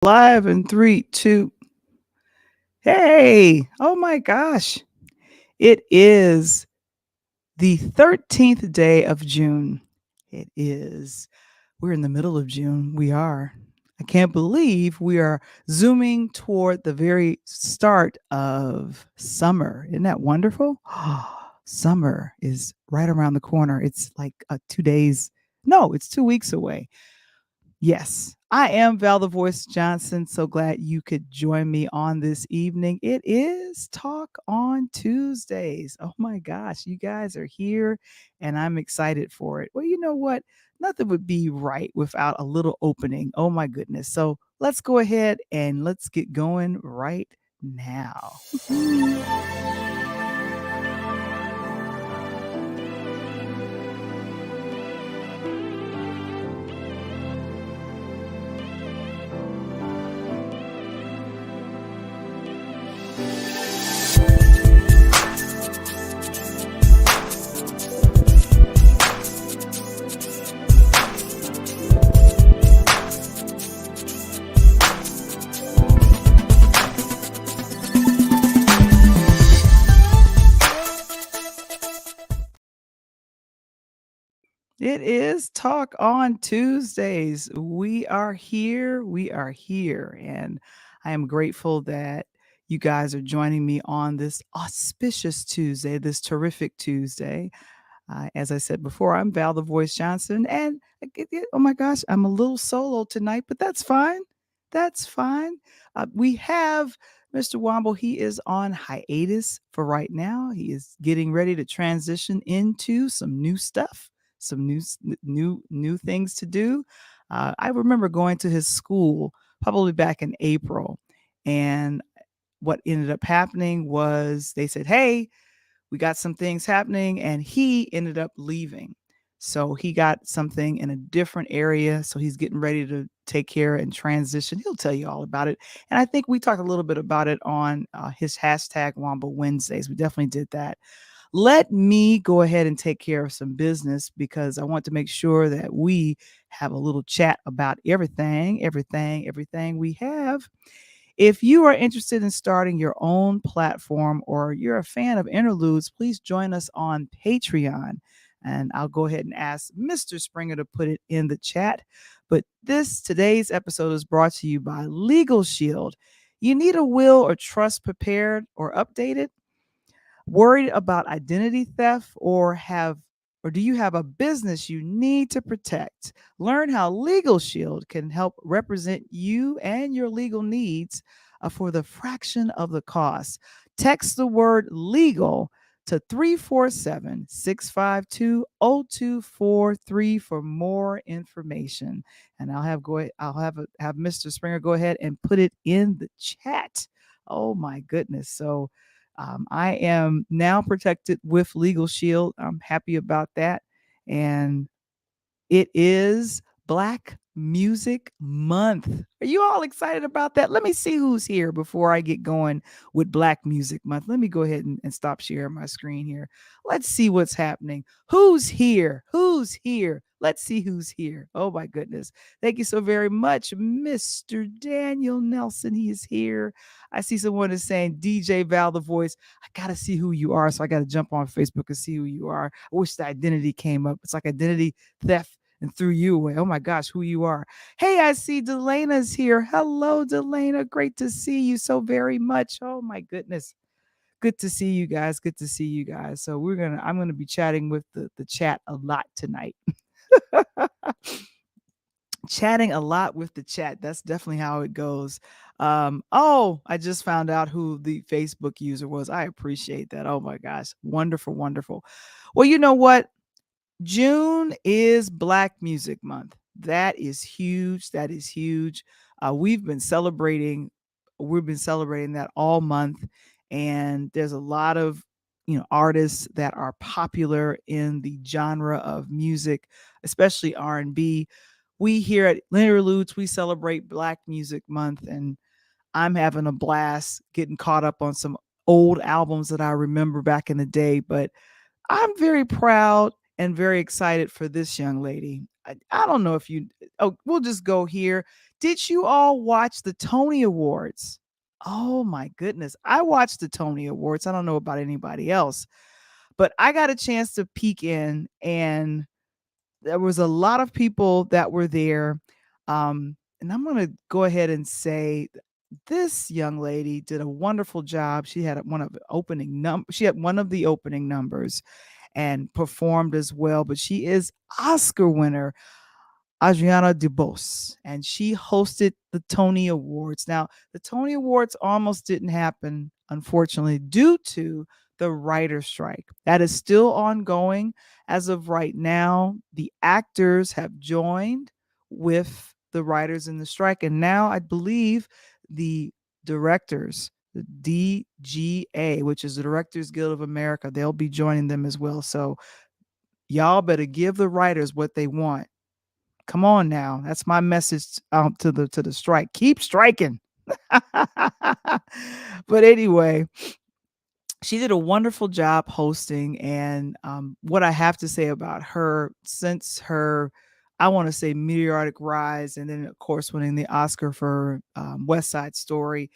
Live in three, two. Hey, oh my gosh. It is the 13th day of June. It is, we're in the middle of June. We are. I can't believe we are zooming toward the very start of summer. Isn't that wonderful? Summer is right around the corner. It's like 2 days. No, it's 2 weeks away. Yes, I am Val the Voice Johnson. So glad you could join me on this evening. It is Talk on Tuesdays. Oh my gosh, you guys are here and I'm excited for it. Well, you know what? Nothing would be right without a little opening. Oh my goodness. So let's go ahead and let's get going right now. It is Talk on Tuesdays. We are here. We are here. And I am grateful that you guys are joining me on this auspicious Tuesday, this terrific Tuesday. As I said before, I'm Val the Voice Johnson. And oh my gosh, I'm a little solo tonight, but that's fine. That's fine. We have Mr. Womble. He is on hiatus for right now. He is getting ready to transition into some new stuff, some new things to do. I remember going to his school probably back in April, and what ended up happening was they said, "Hey, we got some things happening," and he ended up leaving. So he got something in a different area. So he's getting ready to take care and transition. He'll tell you all about it. And I think we talked a little bit about it on his hashtag Wamba Wednesdays. We definitely did that. Let me go ahead and take care of some business because I want to make sure that we have a little chat about everything we have. If you are interested in starting your own platform or you're a fan of Interludes, please join us on Patreon. And I'll go ahead and ask Mr. Springer to put it in the chat. But today's episode is brought to you by Legal Shield. You need a will or trust prepared or updated? Worried about identity theft or do you have a business you need to protect? Learn how Legal Shield can help represent you and your legal needs for the fraction of the cost. Text the word legal to 347-652-0243 for more information. And I'll have Mr. Springer go ahead and put it in the chat. Oh my goodness. So I am now protected with Legal Shield. I'm happy about that. And it is Black Music Month. Are you all excited about that? Let me see who's here before I get going with Black Music Month. Let me go ahead and stop sharing my screen here. Let's see what's happening. Who's here? Who's here? Let's see who's here. Oh my goodness. Thank you so very much, Mr. Daniel Nelson. He is here. I see someone is saying DJ Val the Voice. I gotta see who you are. So I gotta jump on Facebook and see who you are. I wish the identity came up. It's like identity theft and threw you away. Oh my gosh, who you are. Hey, I see Delena's here. Hello, Delana. Great to see you so very much. Oh my goodness. Good to see you guys. Good to see you guys. So I'm gonna be chatting with the chat a lot tonight. Chatting a lot with the chat. That's definitely how it goes. Oh, I just found out who the Facebook user was. I appreciate that. Oh my gosh. Wonderful, wonderful. Well, you know what? June is Black Music Month. That is huge. That is huge. We've been celebrating. We've been celebrating that all month, and there's a lot of artists that are popular in the genre of music, especially R&B. We here at Interludes, we celebrate Black Music Month, and I'm having a blast getting caught up on some old albums that I remember back in the day. But I'm very proud and very excited for this young lady. I don't know if you oh, we'll just go here. Did you all watch the Tony Awards? Oh my goodness. I watched the Tony Awards. I don't know about anybody else, but I got a chance to peek in, and there was a lot of people that were there. And I'm going to go ahead and say this young lady did a wonderful job. She had she had one of the opening numbers and performed as well, but she is Oscar winner Adriana DeBose, and she hosted the Tony Awards. Now, the Tony Awards almost didn't happen, unfortunately, due to the writer's strike. That is still ongoing as of right now. The actors have joined with the writers in the strike, and now I believe the directors, the DGA, which is the Directors Guild of America, they'll be joining them as well. So, y'all better give the writers what they want. Come on now. That's my message to the strike. Keep striking. But anyway, she did a wonderful job hosting, and what I have to say about her, since her, I want to say, meteoric rise, and then of course winning the Oscar for West Side Story.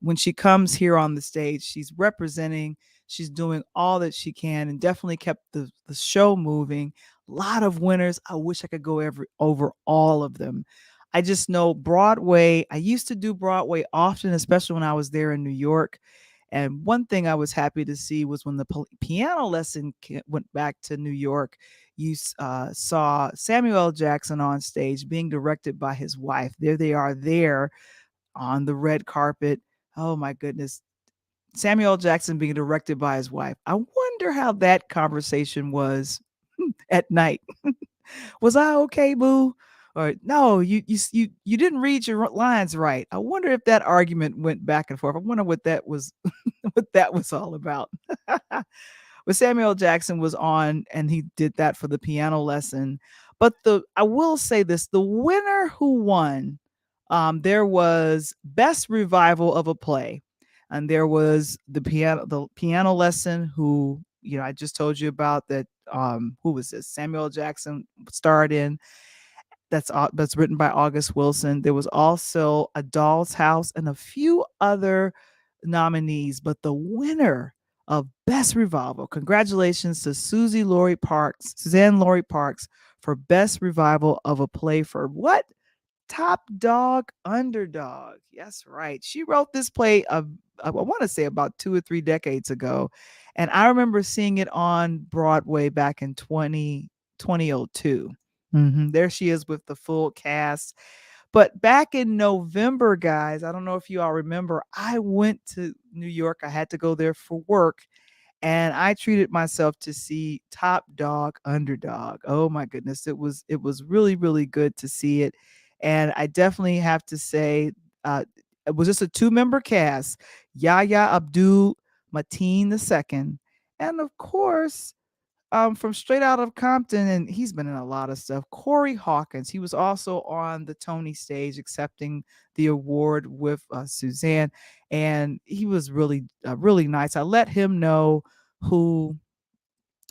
When she comes here on the stage, she's representing, she's doing all that she can, and definitely kept the show moving. A lot of winners. I wish I could go over all of them. I just know Broadway. I used to do Broadway often, especially when I was there in New York. And one thing I was happy to see was when the piano lesson went back to New York, you saw Samuel L. Jackson on stage being directed by his wife. There they are there on the red carpet. Oh my goodness. Samuel L. Jackson being directed by his wife. I wonder how that conversation was at night. Was I okay, boo? Or no, you didn't read your lines right. I wonder if that argument went back and forth. I wonder what that was what that was all about. But Samuel Jackson was on, and he did that for the piano lesson. But I will say this, the winner who won, there was best revival of a play. And there was the piano lesson, who, I just told you about, that who was this? Samuel Jackson starred in. That's written by August Wilson. There was also A Doll's House and a few other nominees, but the winner of Best Revival, congratulations to Suzanne Laurie Parks, for Best Revival of a Play for what? Top Dog Underdog. Yes, right. She wrote this play I want to say about 2 or 3 decades ago. And I remember seeing it on Broadway back in 2002. There she is with the full cast. But back in November, guys, I don't know if you all remember, I went to New York. I had to go there for work, and I treated myself to see Top Dog Underdog. Oh my goodness, it was really really good to see it, and I definitely have to say, it was just a two-member cast: Yahya Abdul Mateen II, and of course, from Straight Out of Compton, and he's been in a lot of stuff, Corey Hawkins. He was also on the Tony stage accepting the award with Suzanne, and he was really, really nice. I let him know who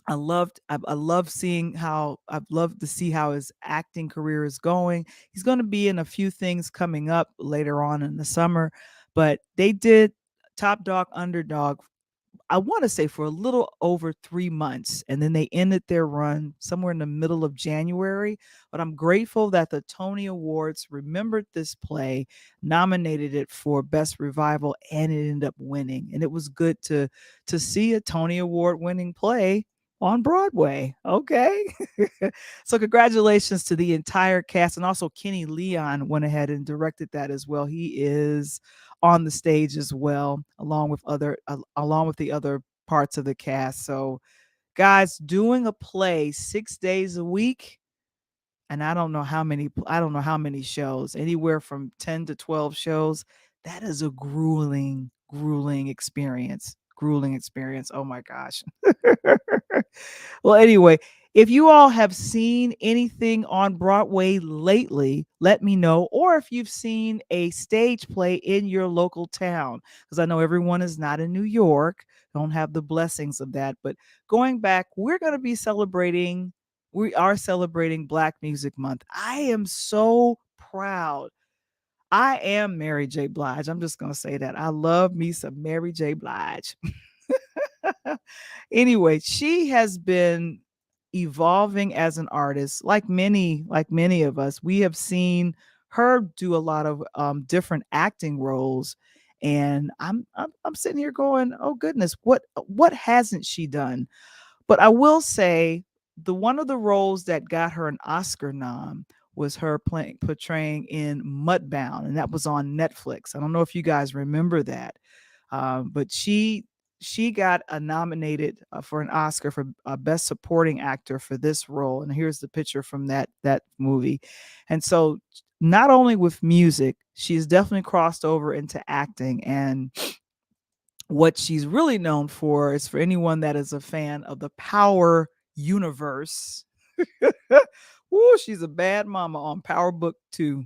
I love seeing how I've loved to see how his acting career is going. He's going to be in a few things coming up later on in the summer, but they did Top Dog Underdog, I want to say, for a little over 3 months, and then they ended their run somewhere in the middle of January. But I'm grateful that the Tony Awards remembered this play, nominated it for Best Revival, and it ended up winning. And it was good to see a Tony Award winning play on Broadway. Okay. So congratulations to the entire cast, and also Kenny Leon went ahead and directed that as well. He is on the stage as well, along with the other parts of the cast. So, guys, doing a play 6 days a week, and I don't know how many shows, anywhere from 10 to 12 shows. That is a grueling experience. Grueling experience. Oh my gosh. Well, anyway, if you all have seen anything on Broadway lately, let me know. Or if you've seen a stage play in your local town, because I know everyone is not in New York, don't have the blessings of that. But going back, we're going to be celebrating we are celebrating Black Music Month. I am so proud. I am Mary J. Blige. I'm just going to say that. I love me some Mary J. Blige. Anyway, she has been evolving as an artist like many of us. We have seen her do a lot of different acting roles, and I'm sitting here going, oh goodness, what hasn't she done? But I will say the one of the roles that got her an Oscar nom was her playing portraying in Mudbound, and that was on Netflix. I don't know if you guys remember that, but she got nominated for an Oscar for Best Supporting Actor for this role. And here's the picture from that movie. And so, not only with music, she's definitely crossed over into acting. And what she's really known for is for anyone that is a fan of the Power universe. Woo, she's a bad mama on Power Book 2.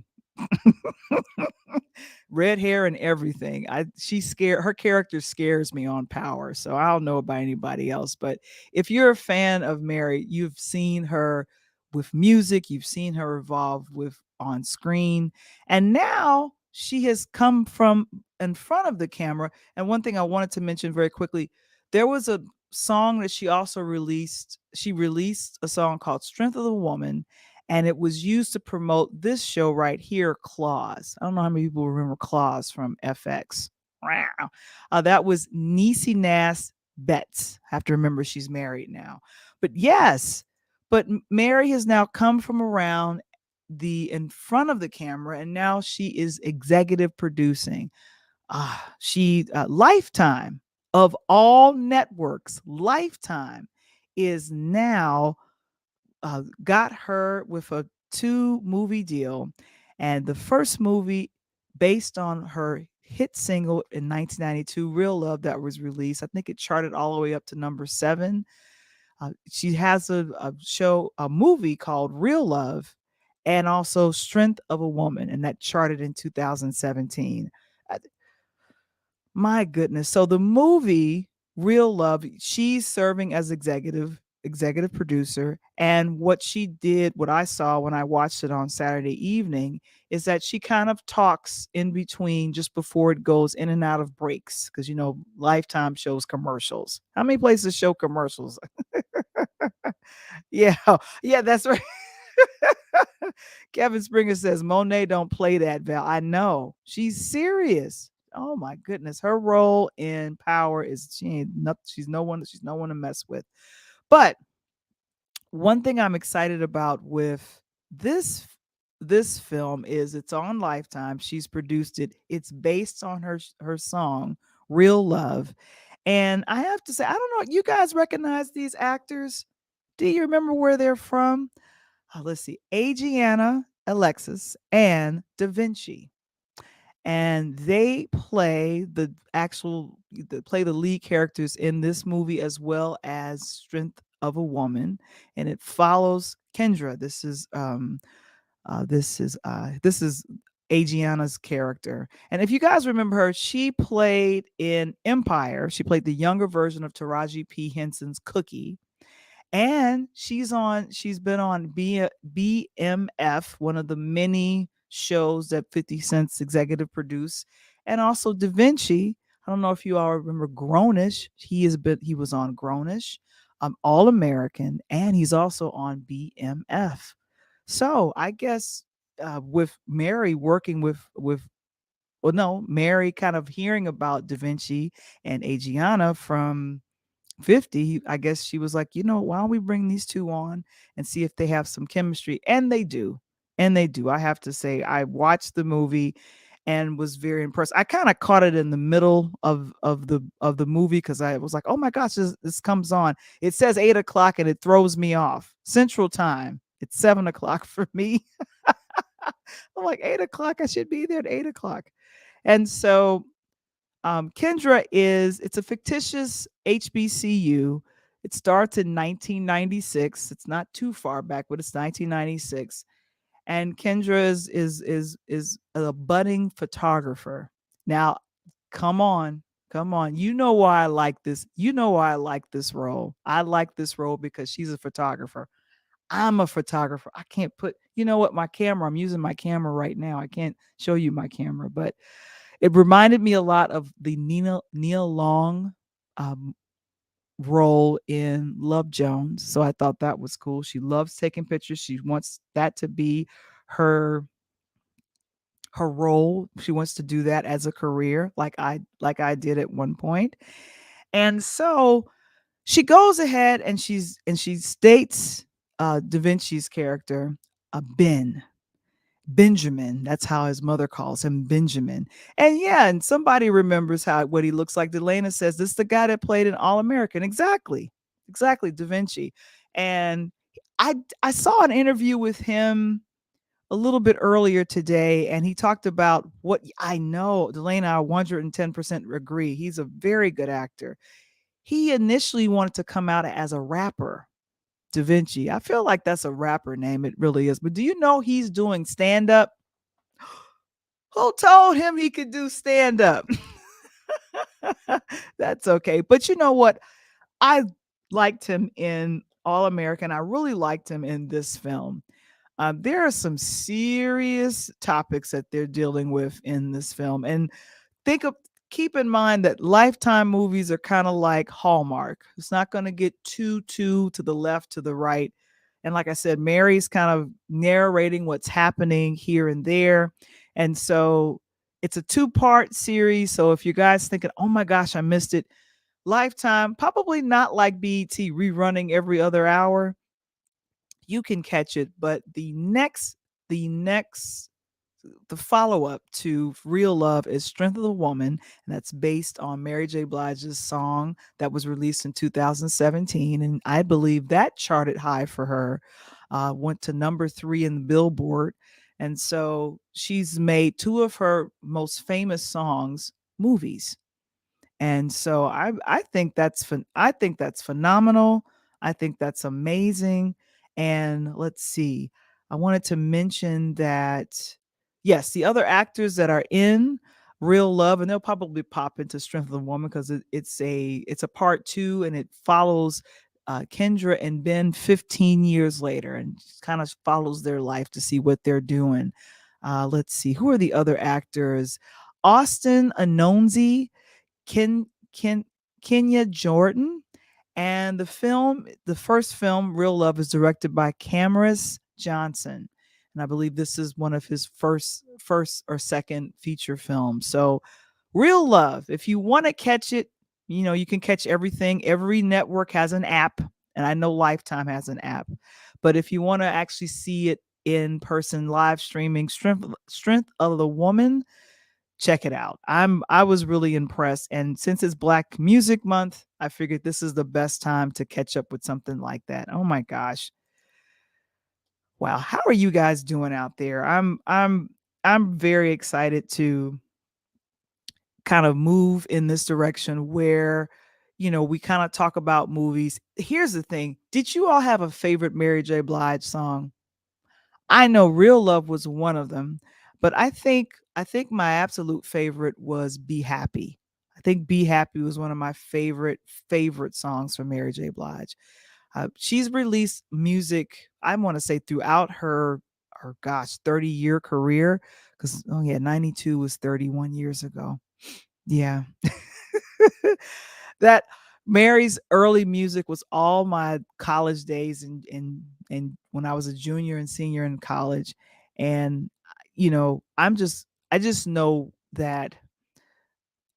Red hair and everything. Her character scares me on Power. So I don't know about anybody else, but if you're a fan of Mary, you've seen her with music, you've seen her evolve with on screen, and now she has come from in front of the camera. And one thing I wanted to mention very quickly, there was a song that she also released. She released a song called Strength of the Woman, and it was used to promote this show right here, Claws. I don't know how many people remember Claws from FX. Wow. That was Niecy Nass Betts. I have to remember she's married now. But yes, but Mary has now come from around the in front of the camera, and now she is executive producing. She Lifetime, of all networks, Lifetime is now got her with a two-movie deal. And the first movie, based on her hit single in 1992, Real Love, that was released. I think it charted all the way up to number 7. She has a movie called Real Love, and also Strength of a Woman, and that charted in 2017. Uh, My goodness. So the movie Real Love, she's serving as executive producer, and what she did, what I saw when I watched it on Saturday evening, is that she kind of talks in between just before it goes in and out of breaks, because Lifetime shows commercials. How many places show commercials? Yeah. Yeah, that's right. Kevin Springer says Monet don't play that, Val. I know. She's serious. Oh my goodness. Her role in Power is she ain't nothing. She's no one to mess with. But one thing I'm excited about with this this film is it's on Lifetime. She's produced it. It's based on her song Real Love. And I have to say, I don't know, you guys recognize these actors? Do you remember where they're from? Let's see, Adriana, Alexis, and Da Vinci. And they play the lead characters in this movie, as well as Strength of a Woman. And it follows Kendra. This is Adriana's character. And if you guys remember her, she played in Empire. She played the younger version of Taraji P. Henson's Cookie, and she's been on BMF, one of the many shows that 50 Cent's executive produced, and also Da Vinci. I don't know if you all remember Grownish. He was on Grownish, All American, and he's also on BMF. So I guess with Mary working with well, no, Mary kind of hearing about Da Vinci and Adriana from 50, I guess she was like, why don't we bring these two on and see if they have some chemistry? And they do. And they do. I have to say, I watched the movie and was very impressed. I kind of caught it in the middle of the movie, because I was like, oh my gosh, this comes on. It says 8 o'clock and it throws me off. Central Time. It's 7 o'clock for me. I'm like, 8 o'clock. I should be there at 8 o'clock. And so Kendra it's a fictitious HBCU. It starts in 1996. It's not too far back, but it's 1996. And Kendra is a budding photographer. Now, come on, come on. You know why I like this. You know why I like this role. I like this role because she's a photographer. I'm a photographer. I can't put, you know what, my camera, I'm using my camera right now. I can't show you my camera, but it reminded me a lot of the Nia Long um, role in Love Jones. So I thought that was cool. She loves taking pictures. She wants that to be her role. She wants to do that as a career, like I did at one point. And so she goes ahead and she states Da Vinci's character, Benjamin. That's how his mother calls him, Benjamin. And yeah, and somebody remembers what he looks like. Delana says this is the guy that played in All American. Exactly, exactly, Da Vinci. And I saw an interview with him a little bit earlier today, and he talked about what I know. Delana, I 110% agree. He's a very good actor. He initially wanted to come out as a rapper, Da Vinci. I feel like that's a rapper name. It really is. But do you know he's doing stand up? Who told him he could do stand up? That's okay. But you know what? I liked him in All American. I really liked him in this film. There are some serious topics that they're dealing with in this film. And think of keep in mind that Lifetime movies are kind of like Hallmark. It's not going to get too to the left, to the right. And like I said, Mary's kind of narrating what's happening here and there. And so it's a two-part series. So if you guys thinking, oh my gosh, I missed it, Lifetime, probably not like BET rerunning every other hour. You can catch it, but the next the follow-up to Real Love is Strength of the Woman, and that's based on Mary J. Blige's song that was released in 2017. And I believe that charted high for her, went to number 3 in the Billboard. And so she's made two of her most famous songs movies. And so I think that's phenomenal. I think that's amazing. And let's see. I wanted to mention that yes, the other actors that are in Real Love, and they'll probably pop into Strength of the Woman because it's a part 2, and it follows Kendra and Ben 15 years later, and kind of follows their life to see what they're doing. Let's see, who are the other actors? Austin Anonzi, Ken Ken Kenya Jordan, and the first film, Real Love, is directed by Cameras Johnson, and I believe this is one of his first or second feature films. So, Real Love, if you want to catch it, you can catch everything. Every network has an app, and I know Lifetime has an app. But if you want to actually see it in person, live streaming, Strength of the Woman, check it out. I was really impressed, and since it's Black Music Month, I figured this is the best time to catch up with something like that. Oh my gosh. Wow, how are you guys doing out there? I'm very excited to kind of move in this direction where we kind of talk about movies. Here's the thing. Did you all have a favorite Mary J. Blige song? I know Real Love was one of them, but I think my absolute favorite was Be Happy. I think Be Happy was one of my favorite songs from Mary J. Blige. She's released music, I want to say, throughout her gosh 30-year career, because oh yeah, 92 was 31 years ago. Yeah. That Mary's early music was all my college days, and when I was a junior and senior in college. And I just know that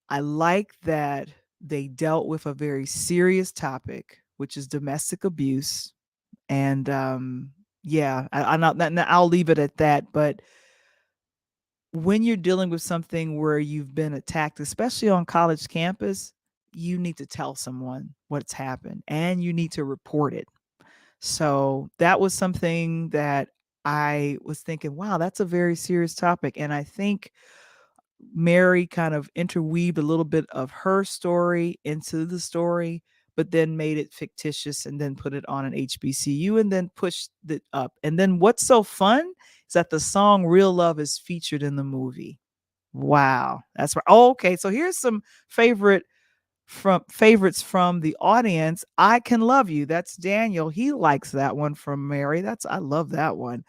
I like that they dealt with a very serious topic, which is domestic abuse. And yeah, I'll leave it at that. But when you're dealing with something where you've been attacked, especially on college campus, you need to tell someone what's happened and you need to report it. So that was something that I was thinking, wow, that's a very serious topic. And I think Mary kind of interweaved a little bit of her story into the story, but then made it fictitious and then put it on an HBCU and then pushed it up. And then what's so fun is that the song Real Love is featured in the movie. Wow. That's right. Oh, okay. So here's some favorite from favorites from the audience. I Can Love You. That's Daniel. He likes that one from Mary. I love that one.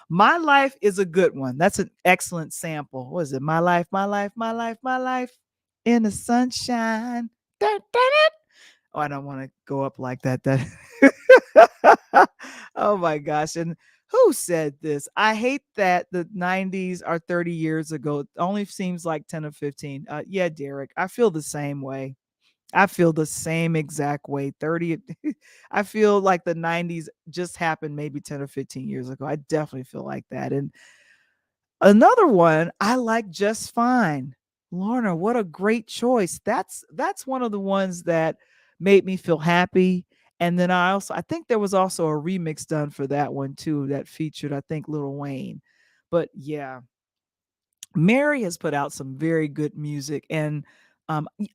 My Life is a good one. That's an excellent sample. What is it? My life, my life, my life, my life in the sunshine. Dun, dun, dun. Oh, I don't want to go up like that. Oh my gosh. And who said this? I hate that the 90s are 30 years ago. It only seems like 10 or 15. Yeah, Derek, I feel the same way. I feel the same exact way. 30, I feel like the 90s just happened maybe 10 or 15 years ago. I definitely feel like that. And another one, I like Just Fine. Lorna, what a great choice. That's one of the ones that made me feel happy. And then I think there was also a remix done for that one too that featured I think Lil Wayne. But yeah, Mary has put out some very good music, and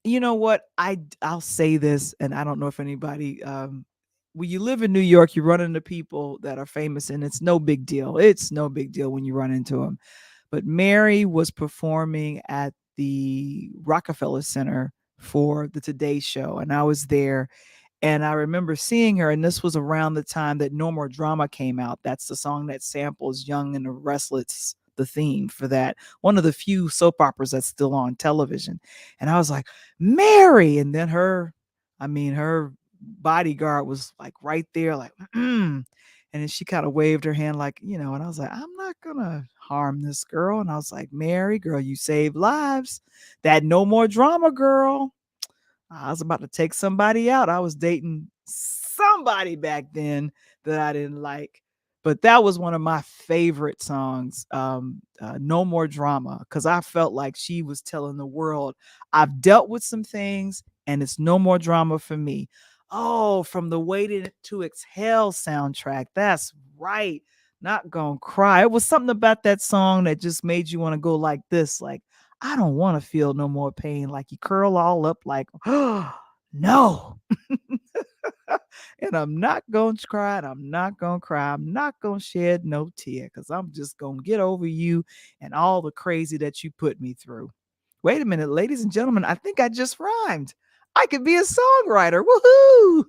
you know what? I'll say this, and I don't know if anybody. When you live in New York, you run into people that are famous, and it's no big deal. It's no big deal when you run into them. But Mary was performing at the Rockefeller Center for the Today Show, and I was there, and I remember seeing her, and this was around the time that No More Drama came out. That's the song that samples Young and the Restless, the theme for that. One of the few soap operas that's still on television. And I was like, Mary. And then her bodyguard was like right there, like, mm. And then she kind of waved her hand, like, and I was like, I'm not gonna harm this girl. And I was like, Mary, girl, you saved lives. That No More Drama girl. I was about to take somebody out. I was dating somebody back then that I didn't like. But that was one of my favorite songs, No More Drama, because I felt like she was telling the world, I've dealt with some things and it's no more drama for me. Oh, from the Waiting to Exhale soundtrack. That's right. Not gonna cry. It was something about that song that just made you want to go like this, like, I don't want to feel no more pain. Like you curl all up like, oh, no. And I'm not going to cry. And I'm not going to cry. I'm not going to shed no tear because I'm just going to get over you and all the crazy that you put me through. Wait a minute, ladies and gentlemen. I think I just rhymed. I could be a songwriter. Woohoo.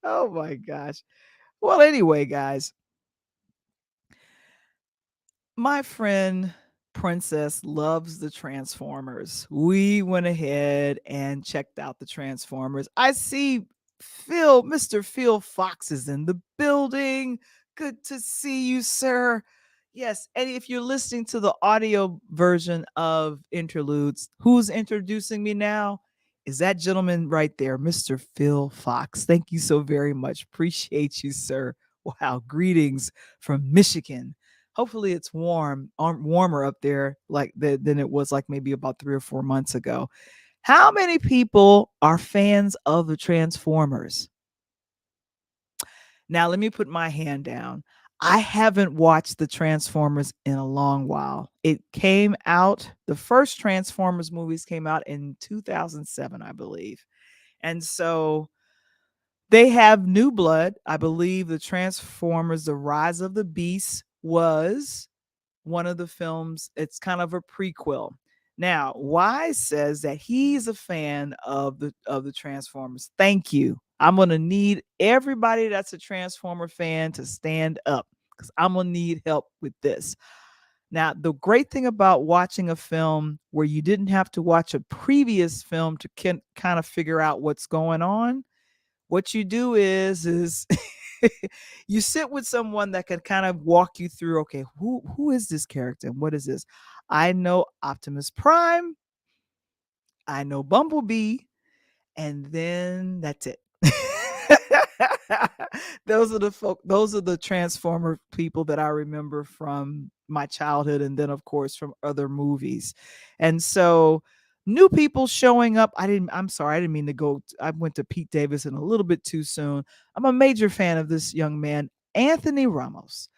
Oh my gosh. Well, anyway, guys, my friend Princess loves the Transformers. We went ahead and checked out the Transformers. I see Mr. Phil Fox is in the building. Good to see you, sir. Yes, and if you're listening to the audio version of Interludes, who's introducing me now? Is that gentleman right there, Mr. Phil Fox. Thank you so very much. Appreciate you, sir. Wow, greetings from Michigan. Hopefully it's warmer up there than it was like maybe about 3 or 4 months ago. How many people are fans of the Transformers? Now let me put my hand down. I haven't watched the Transformers in a long while. The first Transformers movies came out in 2007, I believe. And so they have new blood. I believe the Transformers The Rise of the Beast was one of the films. It's kind of a prequel. Now, Wise says that he's a fan of the Transformers. Thank you. I'm gonna need everybody that's a Transformer fan to stand up because I'm gonna need help with this. Now, the great thing about watching a film where you didn't have to watch a previous film to kind of figure out what's going on, what you do is you sit with someone that can kind of walk you through, okay, who is this character and what is this? I know Optimus Prime, I know Bumblebee, and then that's it. Those are the Transformer people that I remember from my childhood and then of course from other movies. And so new people showing up. I'm sorry, I didn't mean to go. I went to Pete Davidson a little bit too soon. I'm a major fan of this young man, Anthony Ramos.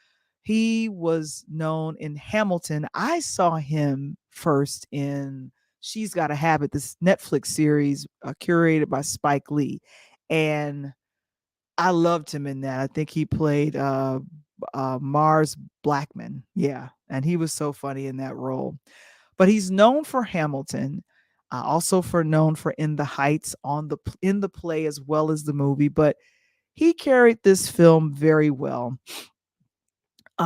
He was known in Hamilton. I saw him first in She's Gotta Have It, this Netflix series curated by Spike Lee. And I loved him in that. I think he played Mars Blackman. Yeah. And he was so funny in that role. But he's known for Hamilton. also for known for In the Heights in the play as well as the movie, but he carried this film very well.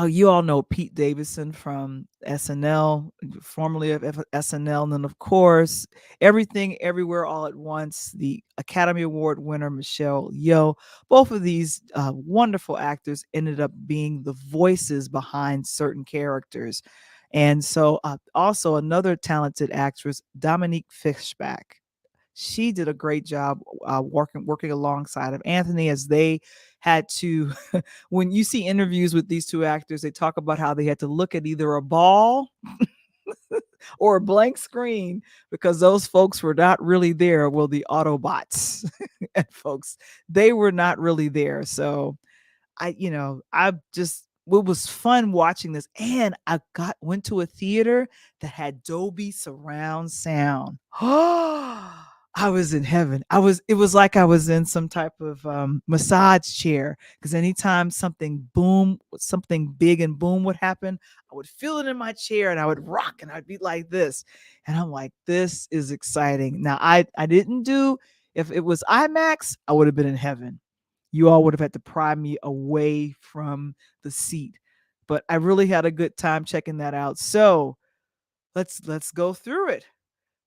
You all know Pete Davidson from SNL, formerly of SNL, and then of course Everything Everywhere All at Once, the Academy Award winner Michelle Yeoh. Both of these wonderful actors ended up being the voices behind certain characters. And so, also another talented actress, Dominique Fishback. She did a great job working alongside of Anthony as they had to. When you see interviews with these two actors, they talk about how they had to look at either a ball or a blank screen because those folks were not really there. Well, the Autobots and folks, they were not really there. So I just it was fun watching this, and I got went to a theater that had Dolby surround sound. I was in heaven. It was like I was in some type of massage chair because anytime something big and boom would happen, I would feel it in my chair and I would rock and I'd be like this. And I'm like, this is exciting. Now I didn't do if it was IMAX, I would have been in heaven. You all would have had to pry me away from the seat. But I really had a good time checking that out. So let's go through it.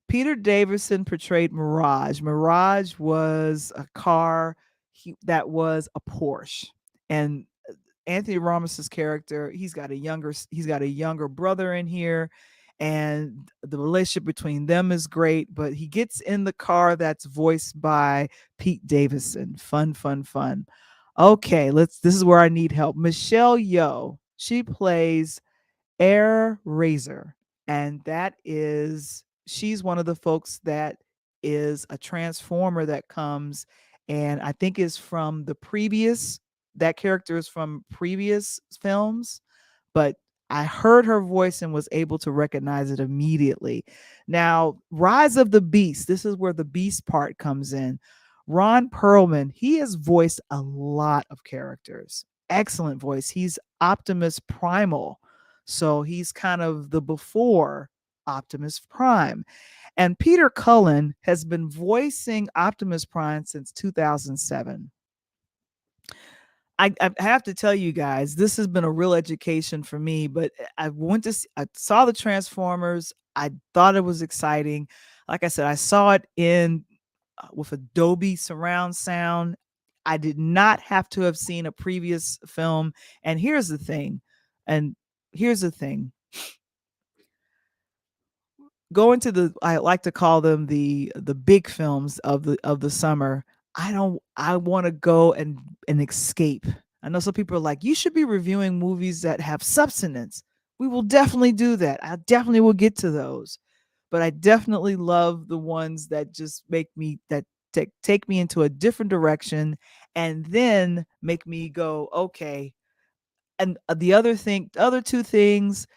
Peter Davison portrayed Mirage. Mirage was a car that was a Porsche, and Anthony Ramos's character, he's got a younger brother in here, and the relationship between them is great. But he gets in the car that's voiced by Pete Davidson. Fun, fun, fun. Okay, this is where I need help. Michelle Yeoh, she plays Air Razor, and that is she's one of the folks that is a transformer that comes, and I think is from the previous that character is from previous films, but I heard her voice and was able to recognize it immediately. Now, Rise of the Beast, this is where the beast part comes in. Ron Perlman, he has voiced a lot of characters. Excellent voice. He's Optimus Primal. So he's kind of the before Optimus Prime. And Peter Cullen has been voicing Optimus Prime since 2007. I have to tell you guys, this has been a real education for me. But I saw the Transformers. I thought it was exciting. Like I said, I saw it in with Adobe surround sound. I did not have to have seen a previous film. And and here's the thing. Going to I like to call them the big films of the summer. I want to go and escape. I know some people are like, you should be reviewing movies that have substance. We will definitely do that. I definitely will get to those. But I definitely love the ones that just make me that take me into a different direction and then make me go, okay. And the other two things,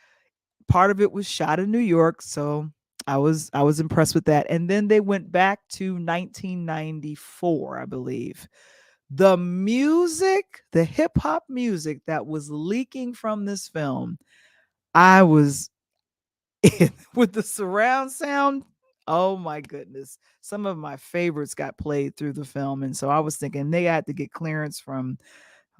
part of it was shot in New York, so I was impressed with that. And then they went back to 1994, I believe. The music, the hip hop music that was leaking from this film, I was with the surround sound. Oh my goodness. Some of my favorites got played through the film. And so I was thinking they had to get clearance from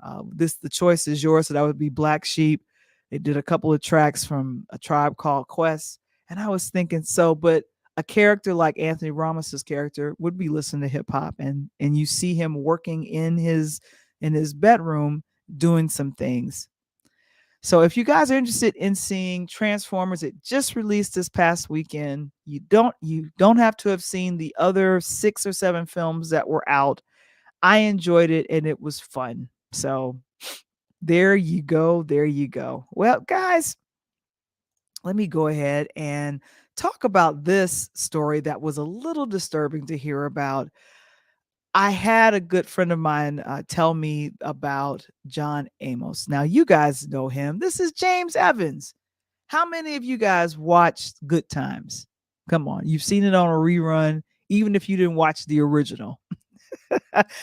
the choice is yours. So that would be Black Sheep. They did a couple of tracks from A Tribe Called Quest. And I was thinking, but a character like Anthony Ramos's character would be listening to hip hop, and you see him working in his bedroom doing some things. So if you guys are interested in seeing Transformers, it just released this past weekend. You don't have to have seen the other 6 or 7 films that were out. I enjoyed it and it was fun. So there you go. There you go. Well, guys, let me go ahead and talk about this story that was a little disturbing to hear about. I had a good friend of mine tell me about John Amos. Now, you guys know him. This is James Evans. How many of you guys watched Good Times? Come on, you've seen it on a rerun, even if you didn't watch the original.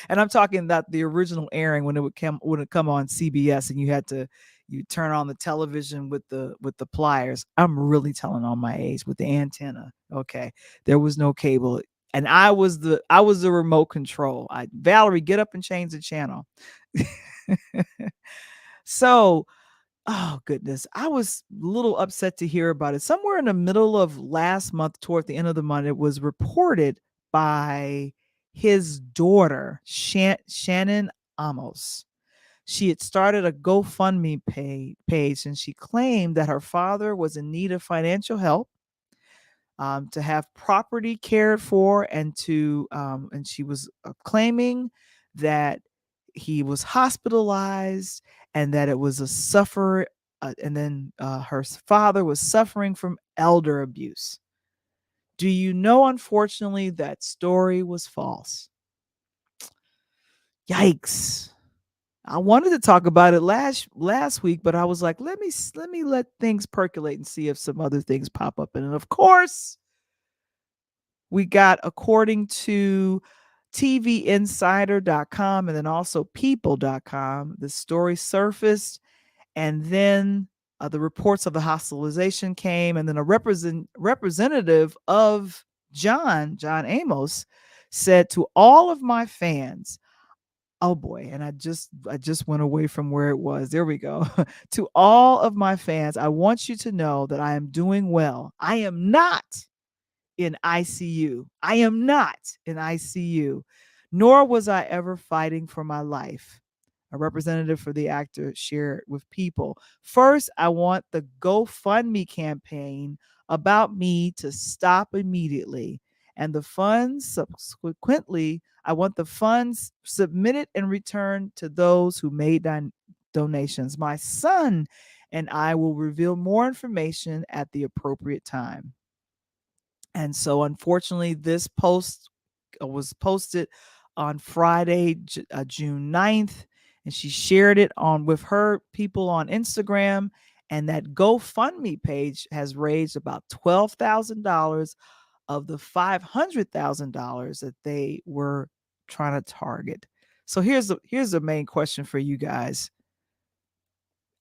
And I'm talking about the original airing when it would come on CBS, and you had to, You turn on the television with the pliers. I'm really telling on my age with the antenna. Okay. There was no cable. And I was the remote control. Valerie, get up and change the channel. So, oh goodness, I was a little upset to hear about it. Somewhere in the middle of last month, toward the end of the month, it was reported by his daughter, Shannon Amos. She had started a GoFundMe page, and she claimed that her father was in need of financial help, to have property cared for, and she was claiming that he was hospitalized, and that it was a suffer and then her father was suffering from elder abuse. Do you know, unfortunately, that story was false? Yikes. I wanted to talk about it last week, but I was like, let me let things percolate and see if some other things pop up. And of course, we got, according to TVinsider.com and then also people.com, the story surfaced, and then the reports of the hospitalization came, and then a representative of John Amos, said to all of my fans, oh boy, and I just went away from where it was. There we go. To all of my fans, I want you to know that I am doing well. I am not in ICU. I am not in ICU, nor was I ever fighting for my life. A representative for the actor shared with People. First, I want the GoFundMe campaign about me to stop immediately. And the funds subsequently, I want the funds submitted and returned to those who made donations. My son and I will reveal more information at the appropriate time. And so, unfortunately, this post was posted on Friday, June 9th, and she shared it on with her people on Instagram. And that GoFundMe page has raised about $12,000 of the $500,000 that they were trying to target. So here's the main question for you guys.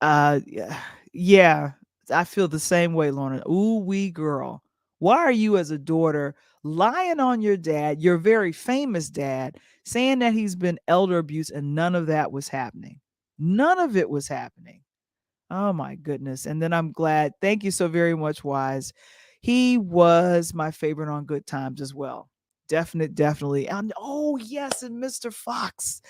Yeah, yeah, I feel the same way, Lorna. Ooh, wee girl. Why are you, as a daughter, lying on your dad, your very famous dad, saying that he's been elder abused and none of that was happening? None of it was happening. Oh my goodness. And then I'm glad. Thank you so very much, Wise. He was my favorite on Good Times as well. Definitely. And oh yes, and Mr. Fox.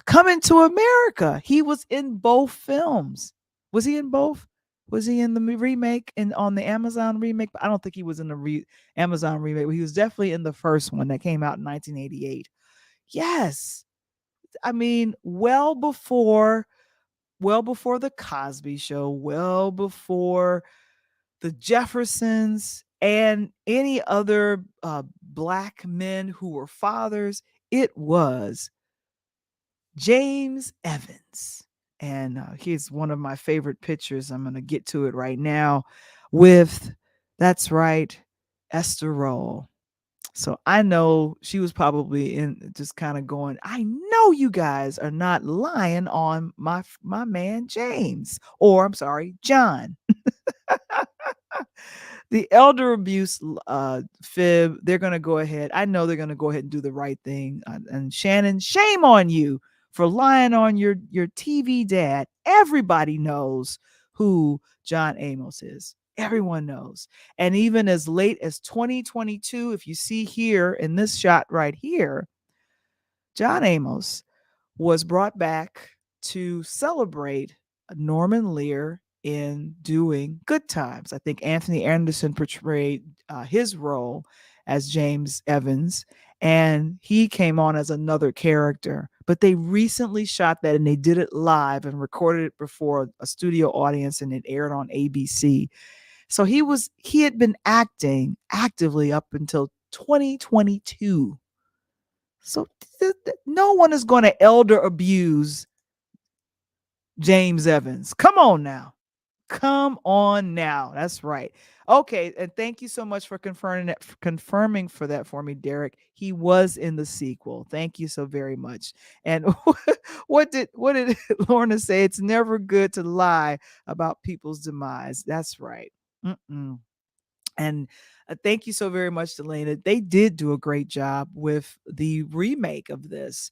Coming to America. He was in both films. Was he in both? Was he in the remake and on the Amazon remake? I don't think he was in the Amazon remake, but he was definitely in the first one that came out in 1988. Yes. I mean, well before the Cosby Show, well before the Jeffersons and any other black men who were fathers, it was James Evans. And here's one of my favorite pictures. I'm going to get to it right now with, that's right, Esther Roll. So I know she was probably in just kind of going, I know you guys are not lying on my man James, or I'm sorry, John. The elder abuse fib, they're going to go ahead. I know they're going to go ahead and do the right thing. And Shannon, shame on you for lying on your TV dad. Everybody knows who John Amos is. Everyone knows. And even as late as 2022, if you see here in this shot right here, John Amos was brought back to celebrate Norman Lear in doing Good Times. I think Anthony Anderson portrayed his role as James Evans, and he came on as another character. But they recently shot that and they did it live and recorded it before a studio audience, and it aired on ABC. So he had been acting actively up until 2022. So no one is going to elder abuse James Evans. Come on now. Come on now. That's right. Okay, and thank you so much for confirming for that for me, Derek. He was in the sequel. Thank you so very much. And what did Lorna say? It's never good to lie about people's demise. That's right. Mm-mm. And thank you so very much, Delana. They did do a great job with the remake of this.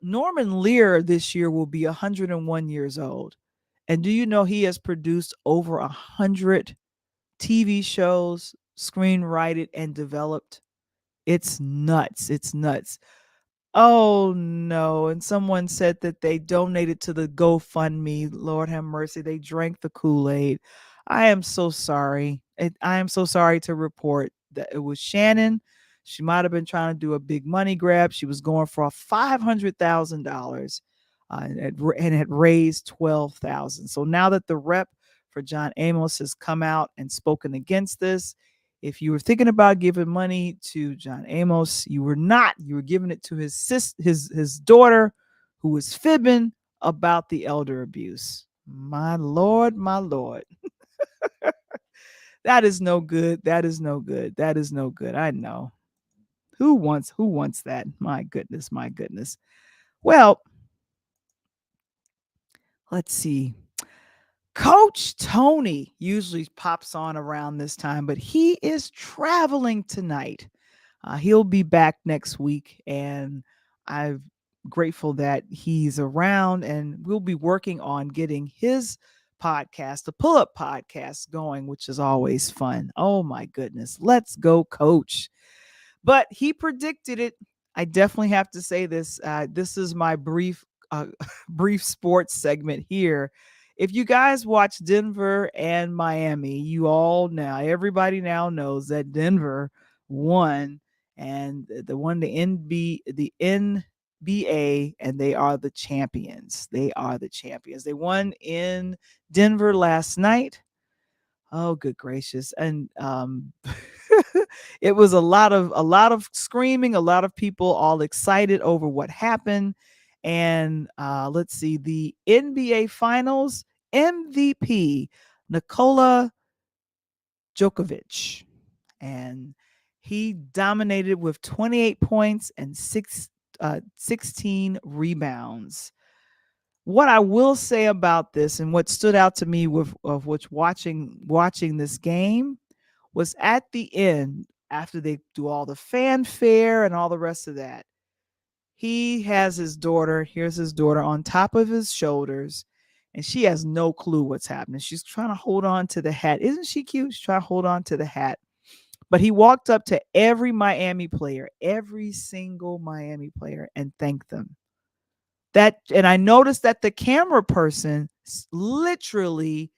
Norman Lear this year will be 101 years old. And do you know he has produced over 100 TV shows, screenwrited and developed? It's nuts. It's nuts. Oh no. And someone said that they donated to the GoFundMe. Lord have mercy. They drank the Kool-Aid. I am so sorry. I am so sorry to report that it was Shannon. She might have been trying to do a big money grab. She was going for $500,000 and had raised 12,000. So now that the rep for John Amos has come out and spoken against this, if you were thinking about giving money to John Amos, you were not. You were giving it to his daughter, who was fibbing about the elder abuse. My lord, my lord. That is no good. That is no good. That is no good. I know. Who wants that? My goodness, my goodness. Well, let's see. Coach Tony usually pops on around this time, but he is traveling tonight. He'll be back next week, and I'm grateful that he's around. And we'll be working on getting his podcast, the Pull Up Podcast, going, which is always fun. Oh my goodness, let's go, Coach! But he predicted it. I definitely have to say this. This is my brief, brief sports segment here. If you guys watch Denver and Miami, you all now, everybody now knows that Denver won and the won the NBA, and they are the champions. They are the champions. They won in Denver last night. Oh, good gracious. And it was a lot of screaming, a lot of people all excited over what happened. And let's see, the NBA Finals MVP, Nikola Djokovic. And he dominated with 28 points and 16 rebounds. What I will say about this, and what stood out to me with of which watching this game, was at the end, after they do all the fanfare and all the rest of that, he has his daughter, here's his daughter on top of his shoulders, and she has no clue what's happening. She's trying to hold on to the hat. Isn't she cute? She's trying to hold on to the hat. But he walked up to every single Miami player, and thanked them. That, and I noticed that the camera person literally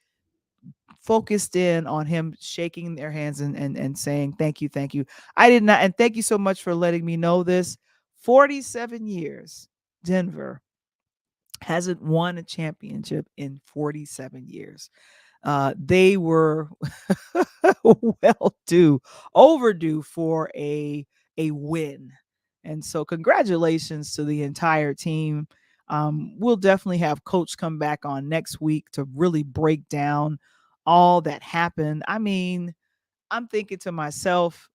focused in on him shaking their hands and saying thank you, thank you. I did not, and thank you so much for letting me know this. 47 years, Denver hasn't won a championship in 47 years. They were well due, overdue for a win. And so congratulations to the entire team. We'll definitely have Coach come back on next week to really break down all that happened. I mean, I'm thinking to myself,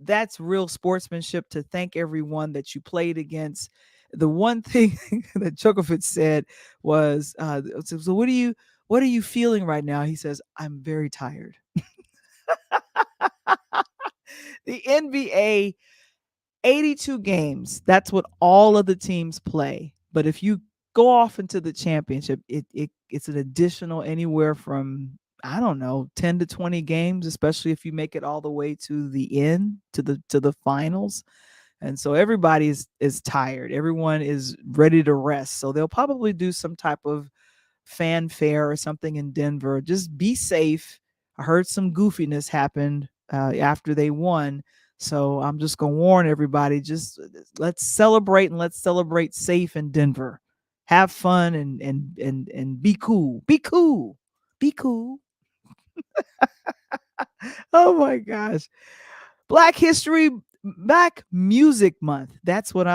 that's real sportsmanship, to thank everyone that you played against. The one thing that Djokovic said was, "So what are you feeling right now?" He says, "I'm very tired." The NBA, 82 games. That's what all of the teams play. But if you go off into the championship, it's an additional anywhere from, I don't know, 10 to 20 games, especially if you make it all the way to the end, to the finals. And so everybody is tired. Everyone is ready to rest. So they'll probably do some type of fanfare or something in Denver. Just be safe. I heard some goofiness happened after they won. So I'm just going to warn everybody, just let's celebrate, and let's celebrate safe in Denver. Have fun and be cool. Be cool. Be cool. Oh my gosh. Black History, Black Music Month. That's what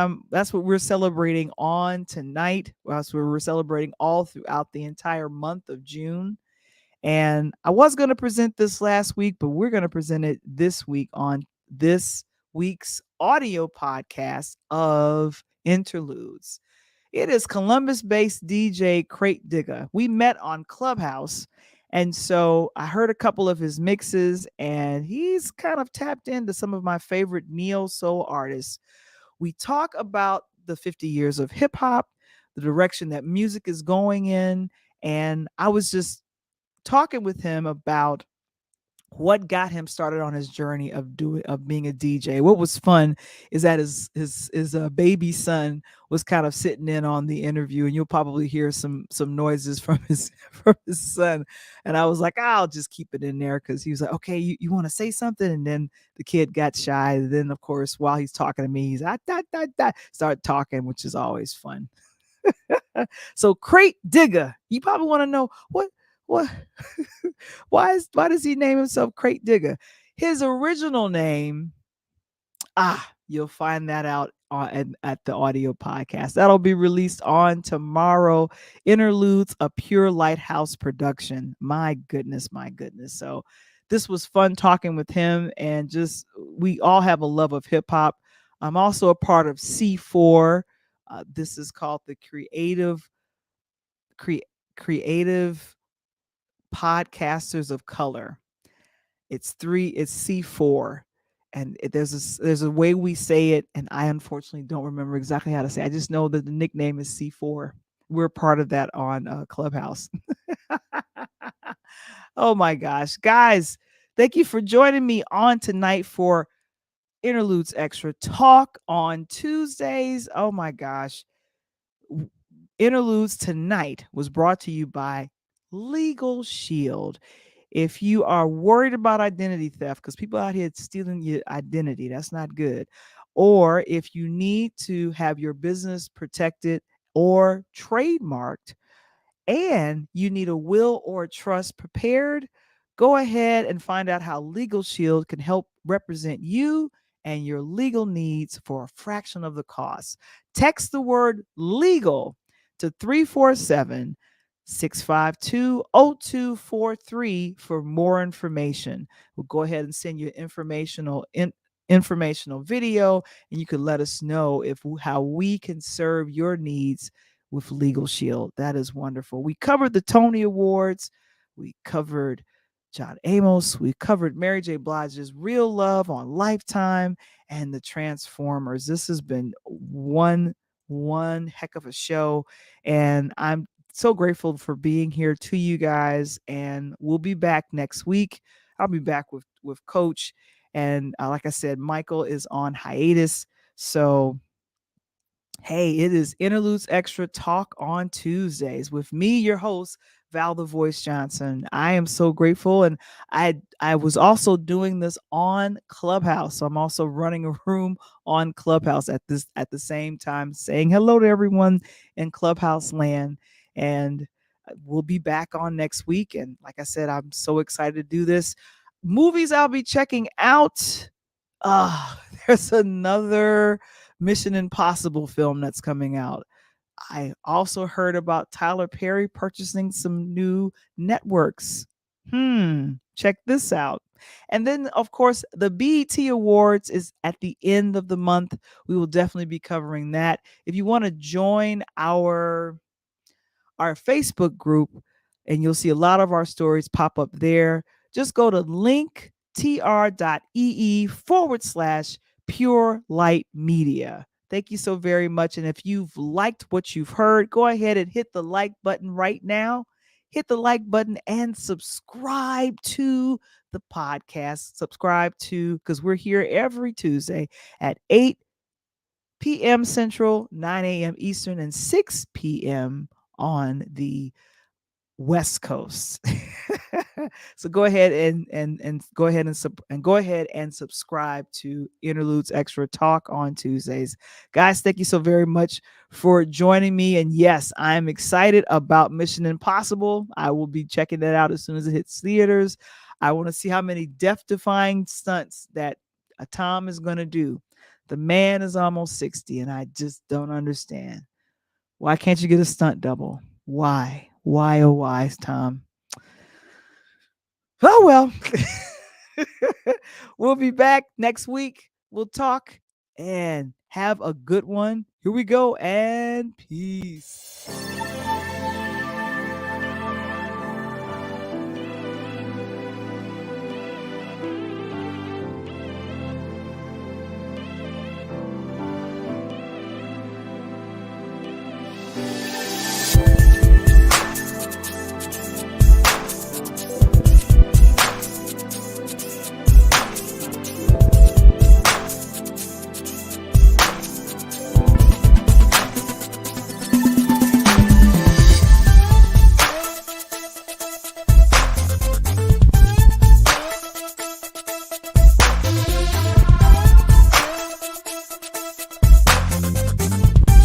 we're celebrating on tonight. We're celebrating all throughout the entire month of June. And I was going to present this last week, but we're going to present it this week on this week's audio podcast of Interludes. It is Columbus-based DJ Krate Digga. We met on Clubhouse, and so I heard a couple of his mixes, and he's kind of tapped into some of my favorite neo soul artists. We talk about the 50 years of hip hop, the direction that music is going in, and I was just talking with him about what got him started on his journey of being a DJ. What was fun is that his baby son was kind of sitting in on the interview, and you'll probably hear some noises from his from his son. And I was like, I'll just keep it in there because he was like, okay, you want to say something? And then the kid got shy. And then of course, while he's talking to me, he's start talking, which is always fun. So Krate Digga, you probably want to know what why does he name himself Krate Digga? His original name, you'll find that out at the audio podcast. That'll be released on tomorrow. Interludes, a Pure Lighthouse production. My goodness, my goodness. So this was fun talking with him, and just we all have a love of hip hop. I'm also a part of C4. This is called the Cre- Creative Podcasters of Color. It's C4, and there's a way we say it, and I unfortunately don't remember exactly how to say it. I just know that the nickname is C4. We're part of that on Clubhouse. Oh my gosh, guys, thank you for joining me on tonight for Interludes Extra Talk on Tuesdays. Oh my gosh. Interludes tonight was brought to you by Legal Shield. If you are worried about identity theft, because people out here stealing your identity, that's not good. Or if you need to have your business protected or trademarked, and you need a will or a trust prepared, go ahead and find out how Legal Shield can help represent you and your legal needs for a fraction of the cost. Text the word legal to 347-652-0243 for more information. We'll go ahead and send you informational video, and you can let us know if how we can serve your needs with Legal Shield. That is wonderful. We covered the Tony Awards. We covered John Amos. We covered Mary J. Blige's Real Love on Lifetime and the Transformers. This has been one heck of a show, and I'm so grateful for being here to you guys. And we'll be back next week. I'll be back with Coach, and like I said, Michael is on hiatus. So hey, it is Interludes Extra Talk on Tuesdays with me, your host, Val the Voice Johnson. I am so grateful, and I was also doing this on Clubhouse. So I'm also running a room on Clubhouse at the same time, saying hello to everyone in Clubhouse land. And we'll be back on next week. And like I said, I'm so excited to do this. Movies I'll be checking out. There's another Mission Impossible film that's coming out. I also heard about Tyler Perry purchasing some new networks. Check this out. And then, of course, the BET Awards is at the end of the month. We will definitely be covering that. If you want to join our Facebook group, and you'll see a lot of our stories pop up there. Just go to linktr.ee/pure light media. Thank you so very much. And if you've liked what you've heard, go ahead and hit the like button right now. Hit the like button and subscribe to the podcast. Subscribe to, because we're here every Tuesday at 8 p.m. Central, 9 a.m. Eastern, and 6 p.m. on the West Coast. So go ahead and subscribe to Interludes Extra Talk on Tuesdays. Guys, thank you so very much for joining me. And yes, I'm excited about Mission Impossible. I will be checking that out as soon as it hits theaters. I want to see how many death-defying stunts that Tom is going to do. The man is almost 60, and I just don't understand. Why can't you get a stunt double? Why? Why, oh, why, Tom? Oh, well. We'll be back next week. We'll talk and have a good one. Here we go, and peace.